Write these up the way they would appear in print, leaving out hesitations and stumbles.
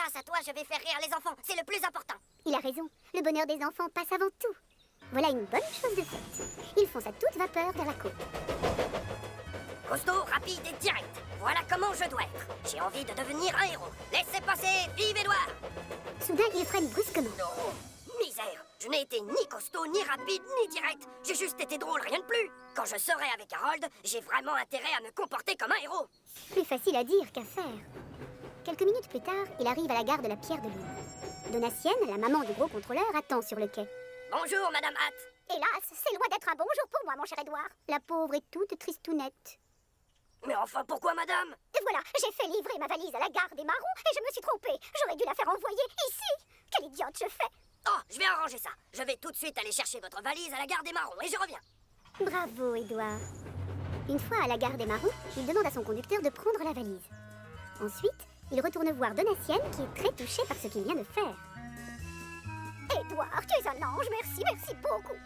Grâce à toi, je vais faire rire les enfants. C'est le plus important. Il a raison, le bonheur des enfants passe avant tout. Voilà une bonne chose de faite. Ils foncent à toute vapeur vers la côte. Costaud, rapide et direct. Voilà comment je dois être. J'ai envie de devenir un héros. Laissez passer, vive Édouard. Soudain, il freine brusquement. Non, misère. Je n'ai été ni costaud, ni rapide, ni direct. J'ai juste été drôle, rien de plus. Quand je serai avec Harold, j'ai vraiment intérêt à me comporter comme un héros. Plus facile à dire qu'à faire. Quelques minutes plus tard, il arrive à la gare de la Pierre de Lune. Donatienne, la maman du gros contrôleur, attend sur le quai. Bonjour, Madame Hatt. Hélas, c'est loin d'être un bonjour pour moi, mon cher Édouard. La pauvre est toute tristounette. Mais enfin, pourquoi, Madame? Et voilà, j'ai fait livrer ma valise à la gare des Marrons et je me suis trompée. J'aurais dû la faire envoyer ici. Quelle idiote je fais. Oh, je vais arranger ça. Je vais tout de suite aller chercher votre valise à la gare des Marrons et je reviens. Bravo, Édouard. Une fois à la gare des Marrons, il demande à son conducteur de prendre la valise. Ensuite, il retourne voir Donatienne qui est très touchée par ce qu'il vient de faire. Édouard, tu es un ange, merci beaucoup.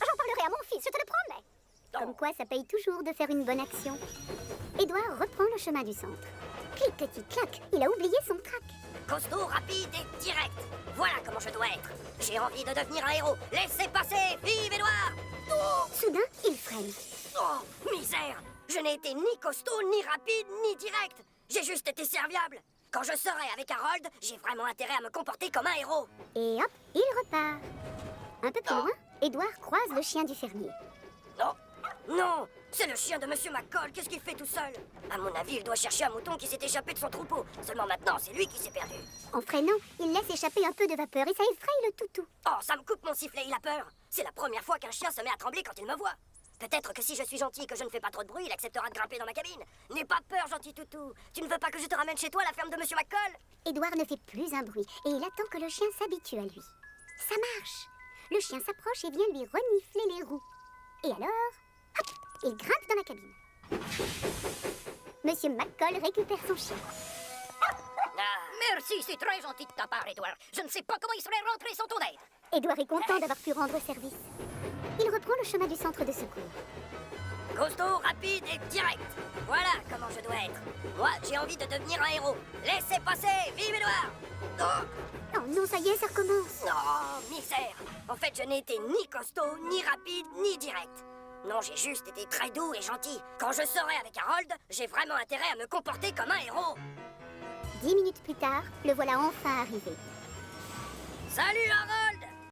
J'en parlerai à mon fils, je te le promets. Comme quoi, ça paye toujours de faire une bonne action. Édouard reprend le chemin du centre. Clic-petit-clac, il a oublié son trac. Costaud, rapide et direct. Voilà comment je dois être. J'ai envie de devenir un héros. Laissez passer, vive Édouard. Oh, Soudain, il freine. oh, misère. Je n'ai été ni costaud, ni rapide, ni direct. J'ai juste été serviable. Quand je serai avec Harold, j'ai vraiment intérêt à me comporter comme un héros. Et hop, il repart. Un peu plus loin, Édouard croise le chien du fermier. Non, non, c'est le chien de Monsieur McCall. Qu'est-ce qu'il fait tout seul? À mon avis, il doit chercher un mouton qui s'est échappé de son troupeau. Seulement maintenant, c'est lui qui s'est perdu. En freinant, il laisse échapper un peu de vapeur et ça effraie le toutou. Oh, ça me coupe mon sifflet, il a peur. C'est la première fois qu'un chien se met à trembler quand il me voit. Peut-être que si je suis gentil et que je ne fais pas trop de bruit, il acceptera de grimper dans ma cabine. N'aie pas peur, gentil toutou. Tu ne veux pas que je te ramène chez toi à la ferme de Monsieur McCall? Édouard ne fait plus un bruit et il attend que le chien s'habitue à lui. Ça marche. Le chien s'approche et vient lui renifler les roues. Et alors, hop, il grimpe dans la cabine. Monsieur McCall récupère son chien. Merci, c'est très gentil de ta part, Edward. Je ne sais pas comment il serait rentré sans ton aide. Édouard est content d'avoir pu rendre service. Il reprend le chemin du centre de secours. Costaud, rapide et direct. Voilà comment je dois être. Moi, j'ai envie de devenir un héros. Laissez passer, vive Edouard. Oh, Oh non, ça y est, ça recommence. non, misère. En fait, je n'ai été ni costaud, ni rapide, ni direct. Non, j'ai juste été très doux et gentil. Quand je serai avec Harold, j'ai vraiment intérêt à me comporter comme un héros. 10 minutes plus tard, le voilà enfin arrivé. Salut Harold!